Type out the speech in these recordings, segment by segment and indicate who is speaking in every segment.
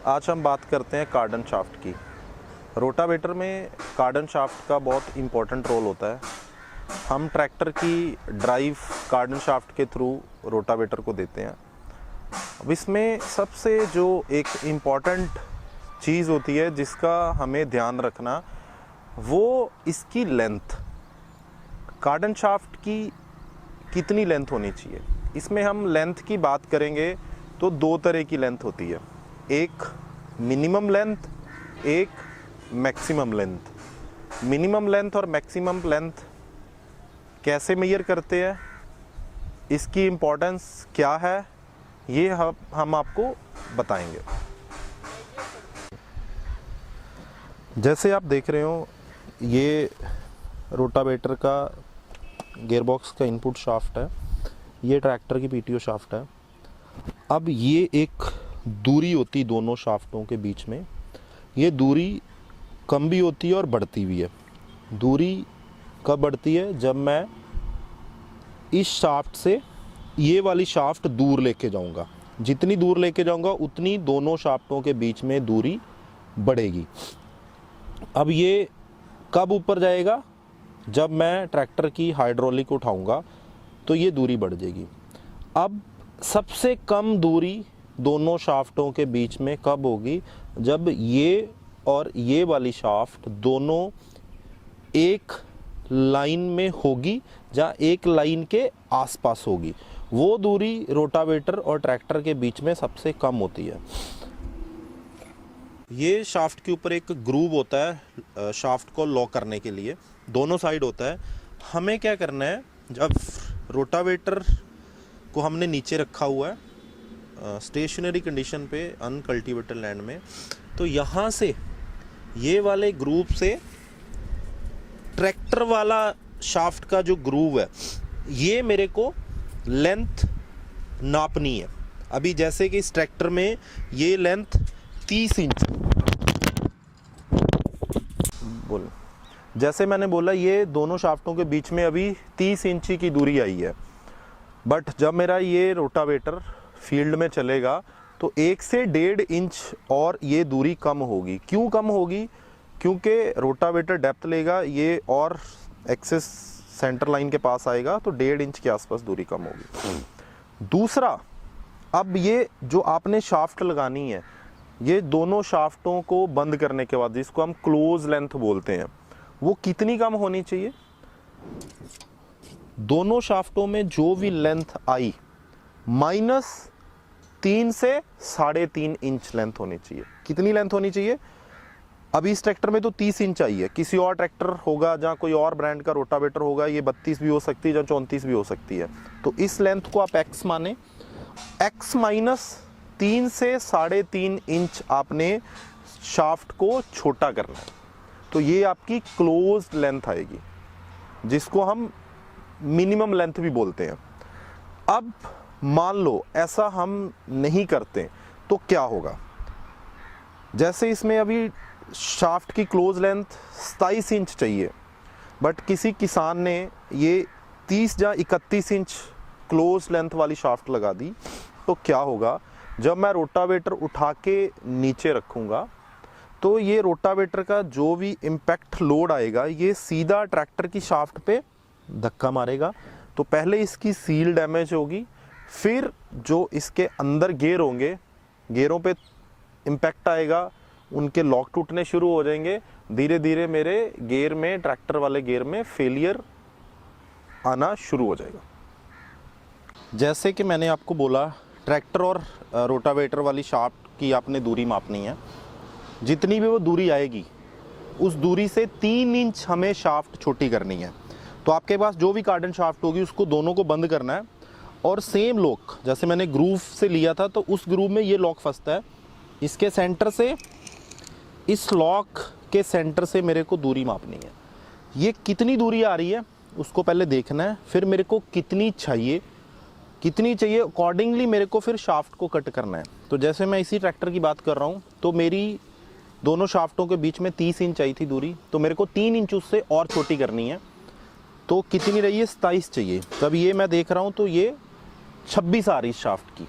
Speaker 1: आज हम बात करते हैं कार्डन शाफ्ट की। रोटावेटर में कार्डन शाफ्ट का बहुत इम्पोर्टेंट रोल होता है। हम ट्रैक्टर की ड्राइव कार्डन शाफ्ट के थ्रू रोटावेटर को देते हैं। अब इसमें सबसे जो एक इम्पॉर्टेंट चीज़ होती है जिसका हमें ध्यान रखना, वो इसकी लेंथ। कार्डन शाफ्ट की कितनी लेंथ होनी चाहिए। इसमें हम लेंथ की बात करेंगे तो दो तरह की लेंथ होती है, एक मिनिमम लेंथ, एक मैक्सिमम लेंथ। मिनिमम लेंथ और मैक्सिमम लेंथ कैसे मेजर करते हैं, इसकी इम्पोर्टेंस क्या है, ये हम आपको बताएंगे। जैसे आप देख रहे हो, ये रोटावेटर का गियरबॉक्स का इनपुट शाफ्ट है, ये ट्रैक्टर की पीटीओ शाफ्ट है। अब ये एक दूरी होती दोनों शाफ्टों के बीच में, ये दूरी कम भी होती है और बढ़ती भी है। दूरी कब बढ़ती है, जब मैं इस शाफ्ट से ये वाली शाफ्ट दूर लेके जाऊंगा। जितनी दूर लेके जाऊंगा उतनी दोनों शाफ्टों के बीच में दूरी बढ़ेगी। अब ये कब ऊपर जाएगा, जब मैं ट्रैक्टर की हाइड्रोलिक उठाऊंगा तो ये दूरी बढ़ जाएगी। अब सबसे कम दूरी दोनों शाफ्टों के बीच में कब होगी, जब ये और ये वाली शाफ्ट दोनों एक लाइन में होगी, जहाँ एक लाइन के आसपास होगी। वो दूरी रोटावेटर और ट्रैक्टर के बीच में सबसे कम होती है। ये शाफ्ट के ऊपर एक ग्रूव होता है शाफ्ट को लॉक करने के लिए, दोनों साइड होता है। हमें क्या करना है, जब रोटावेटर को हमने नीचे रखा हुआ है स्टेशनरी कंडीशन पे अनकल्टिवेटेड लैंड में, तो यहाँ से ये वाले ग्रूव से ट्रैक्टर वाला शाफ्ट का जो ग्रूव है, ये मेरे को लेंथ नापनी है। अभी जैसे कि इस ट्रैक्टर में ये लेंथ 30 इंच, जैसे मैंने बोला ये दोनों शाफ्टों के बीच में अभी 30 इंची की दूरी आई है। बट जब मेरा ये रोटावेटर फील्ड में चलेगा तो 1 से 1.5 इंच और ये दूरी कम होगी। क्यों कम होगी, क्योंकि रोटावेटर डेप्थ लेगा ये और एक्सेस सेंटर लाइन के पास आएगा, तो 1.5 इंच के आसपास दूरी कम होगी। दूसरा, अब ये जो आपने शाफ्ट लगानी है, ये दोनों शाफ्टों को बंद करने के बाद, जिसको हम क्लोज लेंथ बोलते हैं, वो कितनी कम होनी चाहिए। दोनों शाफ्टों में जो भी लेंथ आई, -3 से 3.5 इंच लेंथ होनी चाहिए। कितनी लेंथ होनी चाहिए। अभी इस ट्रैक्टर में तो 30 इंच आई है, किसी और ट्रैक्टर होगा जहाँ कोई और ब्रांड का रोटावेटर होगा, ये 32 भी हो सकती है, जहाँ 34 भी हो सकती है। तो इस लेंथ को आप x माने, x -3 से 3.5 इंच आपने शाफ्ट को छोटा करना है, तो ये आपकी क्लोज लेंथ आएगी, जिसको हम मिनिमम लेंथ भी बोलते हैं। अब मान लो ऐसा हम नहीं करते तो क्या होगा। जैसे इसमें अभी शाफ्ट की क्लोज लेंथ 27 इंच चाहिए, बट किसी किसान ने ये 30 या 31 इंच क्लोज लेंथ वाली शाफ्ट लगा दी, तो क्या होगा, जब मैं रोटावेटर उठा के नीचे रखूँगा तो ये रोटावेटर का जो भी इम्पैक्ट लोड आएगा, ये सीधा ट्रैक्टर की शाफ्ट पे धक्का मारेगा। तो पहले इसकी सील डैमेज होगी, फिर जो इसके अंदर गियर होंगे, गियरों पे इम्पैक्ट आएगा, उनके लॉक टूटने शुरू हो जाएंगे। धीरे धीरे मेरे गियर में, ट्रैक्टर वाले गियर में फेलियर आना शुरू हो जाएगा। जैसे कि मैंने आपको बोला, ट्रैक्टर और रोटावेटर वाली शाफ्ट की आपने दूरी मापनी है। जितनी भी वो दूरी आएगी, उस दूरी से 3 इंच हमें शाफ्ट छोटी करनी है। तो आपके पास जो भी कार्डन शाफ्ट होगी, उसको दोनों को बंद करना है, और सेम लॉक जैसे मैंने ग्रूव से लिया था, तो उस ग्रूव में ये लॉक फंसता है। इसके सेंटर से, इस लॉक के सेंटर से मेरे को दूरी मापनी है। ये कितनी दूरी आ रही है उसको पहले देखना है, फिर मेरे को कितनी चाहिए अकॉर्डिंगली मेरे को फिर शाफ्ट को कट करना है। तो जैसे मैं इसी ट्रैक्टर की बात कर रहा हूँ, तो मेरी दोनों शाफ्टों के बीच में 30 इंच आई थी दूरी, तो मेरे को 3 इंच उससे और छोटी करनी है। तो कितनी रही है, 27 चाहिए। तब ये मैं देख रहा हूँ तो ये 26 आ रही शाफ्ट की,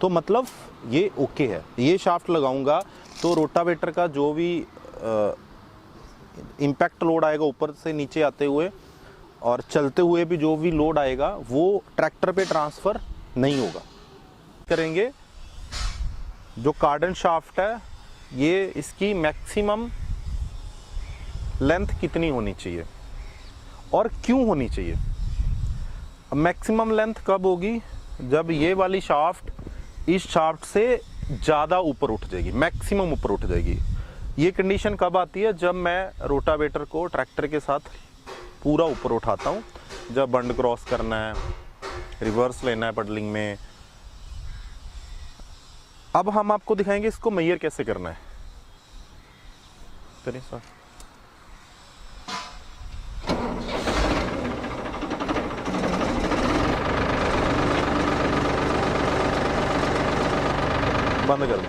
Speaker 1: तो मतलब ये ओके है। ये शाफ्ट लगाऊंगा तो रोटावेटर का जो भी इम्पैक्ट लोड आएगा ऊपर से नीचे आते हुए और चलते हुए भी जो भी लोड आएगा वो ट्रैक्टर पे ट्रांसफ़र नहीं होगा। करेंगे जो कार्डन शाफ्ट है ये इसकी मैक्सिमम लेंथ कितनी होनी चाहिए और क्यों होनी चाहिए। मैक्सिमम लेंथ कब होगी, जब ये वाली शाफ्ट इस शाफ्ट से ज़्यादा ऊपर उठ जाएगी, मैक्सिमम ऊपर उठ जाएगी। ये कंडीशन कब आती है, जब मैं रोटावेटर को ट्रैक्टर के साथ पूरा ऊपर उठाता हूँ, जब बंड क्रॉस करना है, रिवर्स लेना है पडलिंग में। अब हम आपको दिखाएंगे इसको मेजर कैसे करना है। करिए सर। बंद कर ली,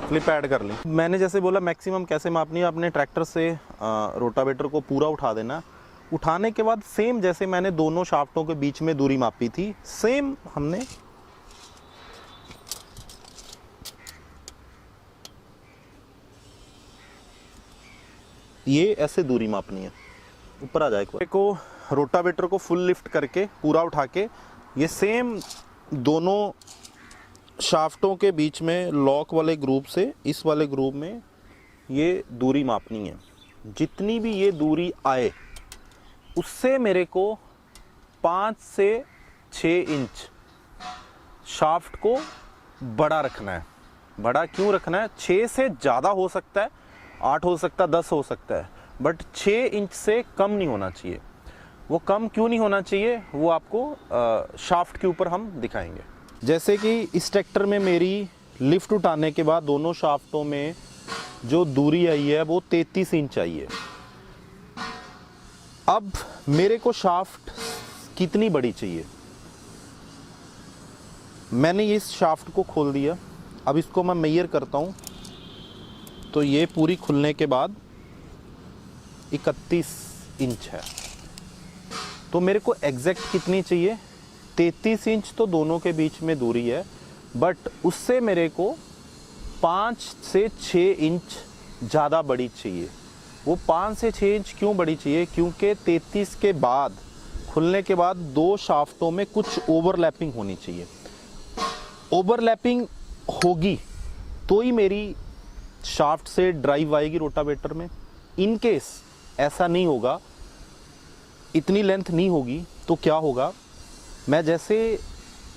Speaker 1: क्लिप ऐड कर ली। मैंने जैसे बोला मैक्सिमम कैसे मापनी है, अपने ट्रैक्टर से रोटावेटर को पूरा उठा देना। उठाने के बाद सेम जैसे मैंने दोनों शाफ्टों के बीच में दूरी मापी थी, सेम हमने ये ऐसे दूरी मापनी है। ऊपर आ जाए को रोटावेटर को फुल लिफ्ट करके पूरा उठा के ये सेम दोनों शाफ्टों के बीच में लॉक वाले ग्रुप से इस वाले ग्रुप में ये दूरी मापनी है। जितनी भी ये दूरी आए उससे मेरे को 5 से 6 इंच शाफ्ट को बड़ा रखना है। बड़ा क्यों रखना है, 6 से ज़्यादा हो सकता है, 8 हो सकता है, 10 हो सकता है, बट 6 इंच से कम नहीं होना चाहिए। वो कम क्यों नहीं होना चाहिए वो आपको शाफ्ट के ऊपर हम दिखाएंगे। जैसे कि इस ट्रैक्टर में मेरी लिफ्ट उठाने के बाद दोनों शाफ्टों में जो दूरी आई है वो 33 इंच आई है। अब मेरे को शाफ्ट कितनी बड़ी चाहिए, मैंने इस शाफ्ट को खोल दिया। अब इसको मैं मेजर करता हूँ तो ये पूरी खुलने के बाद 31 इंच है। तो मेरे को एग्जैक्ट कितनी चाहिए, 33 इंच तो दोनों के बीच में दूरी है, बट उससे मेरे को 5 से 6 इंच ज़्यादा बड़ी चाहिए। वो 5 से 6 इंच क्यों बड़ी चाहिए, क्योंकि 33 के बाद खुलने के बाद दो शाफ्टों में कुछ ओवरलैपिंग होनी चाहिए। ओवरलैपिंग होगी तो ही मेरी शाफ्ट से ड्राइव आएगी रोटावेटर में। इन केस ऐसा नहीं होगा, इतनी लेंथ नहीं होगी, तो क्या होगा, मैं जैसे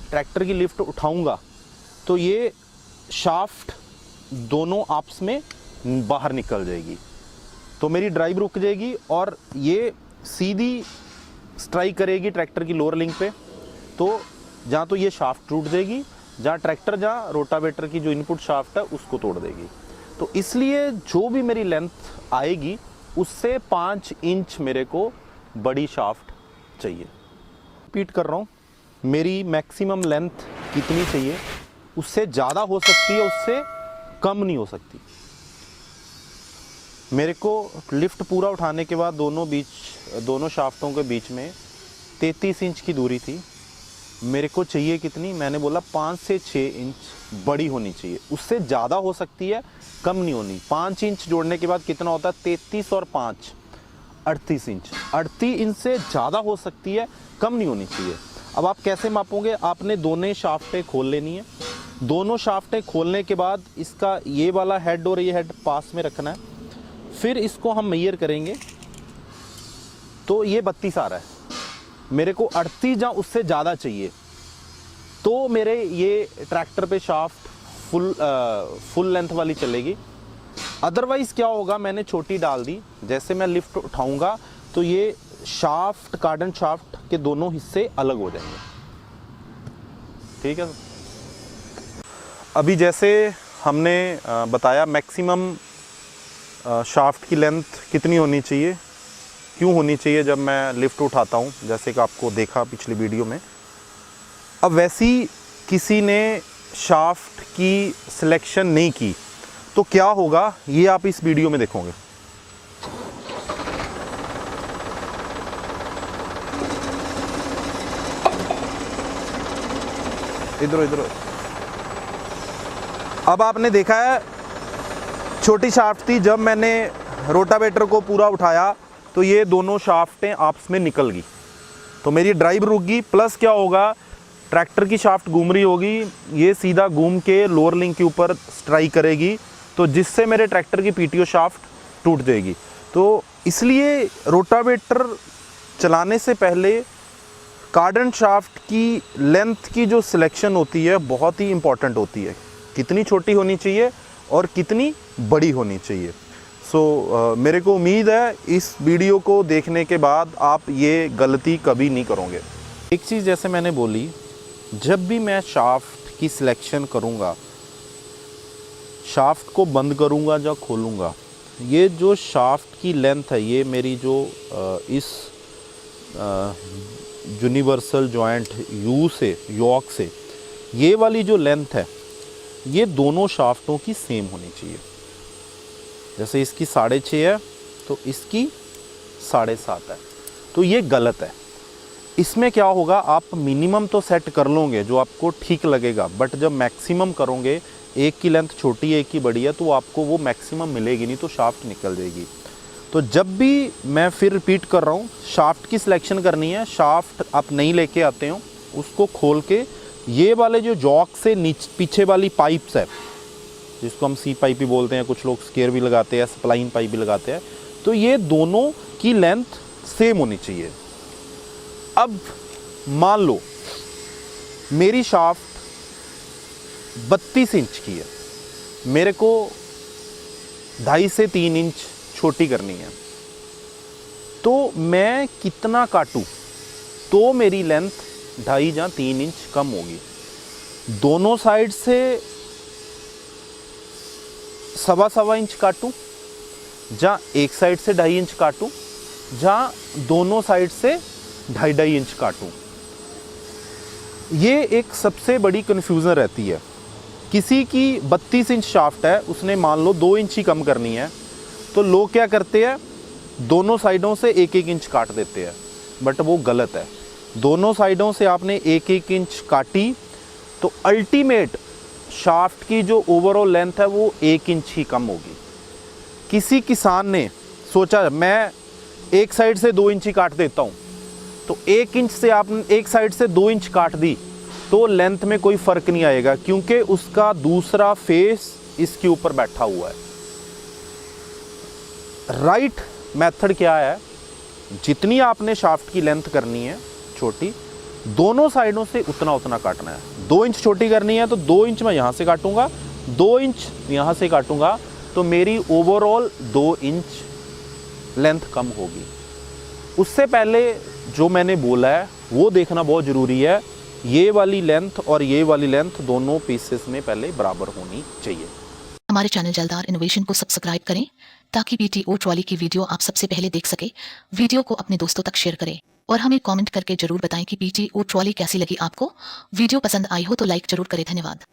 Speaker 1: ट्रैक्टर की लिफ्ट उठाऊंगा तो ये शाफ्ट दोनों आपस में बाहर निकल जाएगी, तो मेरी ड्राइव रुक जाएगी और ये सीधी स्ट्राइक करेगी ट्रैक्टर की लोअर लिंक पे। तो जहाँ तो ये शाफ्ट टूट जाएगी, जहाँ ट्रैक्टर जहाँ रोटावेटर की जो इनपुट शाफ्ट है उसको तोड़ देगी। तो इसलिए जो भी मेरी लेंथ आएगी उससे 5 इंच मेरे को बड़ी शाफ्ट चाहिए। रिपीट कर रहा हूँ, मेरी मैक्सिमम लेंथ कितनी चाहिए, उससे ज़्यादा हो सकती है, उससे कम नहीं हो सकती। मेरे को लिफ्ट पूरा उठाने के बाद दोनों शाफ्टों के बीच में 33 इंच की दूरी थी। मेरे को चाहिए कितनी, मैंने बोला 5 से 6 इंच बड़ी होनी चाहिए। उससे ज़्यादा हो सकती है, कम नहीं होनी। 5 इंच जोड़ने के बाद कितना होता है, 33 और 5 38 इंच। 38 इंच से ज़्यादा हो सकती है, कम नहीं होनी चाहिए। अब आप कैसे मापोगे, आपने दोनों शाफ्टें खोल लेनी है। दोनों शाफ्टें खोलने के बाद इसका ये वाला हेड और ये हेड पास में रखना है। फिर इसको हम मेजर करेंगे तो ये 32 आ रहा है, मेरे को 38 या उससे ज़्यादा चाहिए तो मेरे ये ट्रैक्टर पे शाफ्ट फुल लेंथ वाली चलेगी। अदरवाइज़ क्या होगा, मैंने छोटी डाल दी, जैसे मैं लिफ्ट उठाऊंगा तो ये शाफ्ट कार्डन शाफ्ट के दोनों हिस्से अलग हो जाएंगे। ठीक है। अभी जैसे हमने बताया मैक्सिमम शाफ्ट की लेंथ कितनी होनी चाहिए, क्यों होनी चाहिए जब मैं लिफ्ट उठाता हूँ, जैसे कि आपको देखा पिछली वीडियो में। अब वैसी किसी ने शाफ्ट की सिलेक्शन नहीं की तो क्या होगा, ये आप इस वीडियो में देखोगे। इधर अब आपने देखा है छोटी शाफ्ट थी, जब मैंने रोटावेटर को पूरा उठाया तो ये दोनों शाफ्टें आपस में निकल गई, तो मेरी ड्राइव रुक गई। प्लस क्या होगा, ट्रैक्टर की शाफ्ट घूम रही होगी, ये सीधा घूम के लोअर लिंक के ऊपर स्ट्राइक करेगी, तो जिससे मेरे ट्रैक्टर की पीटीओ शाफ्ट टूट जाएगी। तो इसलिए रोटावेटर चलाने से पहले कार्डन शाफ्ट की लेंथ की जो सिलेक्शन होती है बहुत ही इम्पॉर्टेंट होती है, कितनी छोटी होनी चाहिए और कितनी बड़ी होनी चाहिए। मेरे को उम्मीद है इस वीडियो को देखने के बाद आप ये गलती कभी नहीं करोगे। एक चीज़ जैसे मैंने बोली, जब भी मैं शाफ्ट की सिलेक्शन करूँगा, शाफ्ट को बंद करूँगा या खोलूँगा, ये जो शाफ्ट की लेंथ है, ये मेरी जो इस यूनिवर्सल जॉइंट यू से यॉक से ये वाली जो लेंथ है, ये दोनों शाफ्टों की सेम होनी चाहिए। जैसे इसकी 6.5 है तो इसकी 7.5 है, तो ये गलत है। इसमें क्या होगा, आप मिनिमम तो सेट कर लोगे जो आपको ठीक लगेगा, बट जब मैक्सिमम करोगे, एक की लेंथ छोटी है एक की बड़ी है, तो आपको वो मैक्सिमम मिलेगी नहीं, तो शाफ्ट निकल जाएगी। तो जब भी मैं फिर रिपीट कर रहा हूँ, शाफ्ट की सिलेक्शन करनी है, शाफ्ट आप नहीं लेके आते हो, उसको खोल के ये वाले जो जॉक से पीछे वाली पाइप्स है, जिसको हम सी पाइप भी बोलते हैं, कुछ लोग स्केयर भी लगाते हैं, स्प्लाइन पाइप भी लगाते हैं, तो ये दोनों की लेंथ सेम होनी चाहिए। अब मान लो मेरी शाफ्ट 32 इंच की है, मेरे को 2.5 से 3 इंच छोटी करनी है, तो मैं कितना काटूं तो मेरी लेंथ 2.5 या 3 इंच कम होगी। दोनों साइड से 1.25 इंच काटूं, या एक साइड से 2.5 इंच काटूं, या दोनों साइड से 2.5 इंच काटूं। ये एक सबसे बड़ी कन्फ्यूज़न रहती है। किसी की 32 इंच शाफ्ट है, उसने मान लो 2 इंच ही कम करनी है, तो लोग क्या करते हैं, दोनों साइडों से 1-1 इंच काट देते हैं, बट वो गलत है। दोनों साइडों से आपने 1-1 इंच काटी तो अल्टीमेट शाफ्ट की जो ओवरऑल लेंथ है वो 1 इंच ही कम होगी। किसी किसान ने सोचा मैं एक साइड से 2 इंच ही काट देता हूँ, तो 1 इंच से आपने एक साइड से 2 इंच काट दी तो लेंथ में कोई फ़र्क नहीं आएगा, क्योंकि उसका दूसरा फेस इसके ऊपर बैठा हुआ है। राइट मेथड क्या है, जितनी आपने शाफ्ट की लेंथ करनी है छोटी, दोनों साइडों से उतना काटना है। 2 इंच छोटी करनी है तो 2 इंच मैं यहाँ से काटूंगा, 2 इंच यहाँ से काटूंगा, तो मेरी ओवरऑल 2 इंच लेंथ कम होगी। उससे पहले जो मैंने बोला है वो देखना बहुत ज़रूरी है, ये वाली लेंथ और ये वाली लेंथ दोनों पीसेस में पहले बराबर होनी चाहिए।
Speaker 2: हमारे चैनल जलदार इनोवेशन को सब्सक्राइब करें ताकि पीटीओ ट्रॉली की वीडियो आप सबसे पहले देख सके। वीडियो को अपने दोस्तों तक शेयर करें और हमें कमेंट करके जरूर बताएं कि पीटीओ ट्रॉली कैसी लगी आपको। वीडियो पसंद आई हो तो लाइक जरूर करें। धन्यवाद।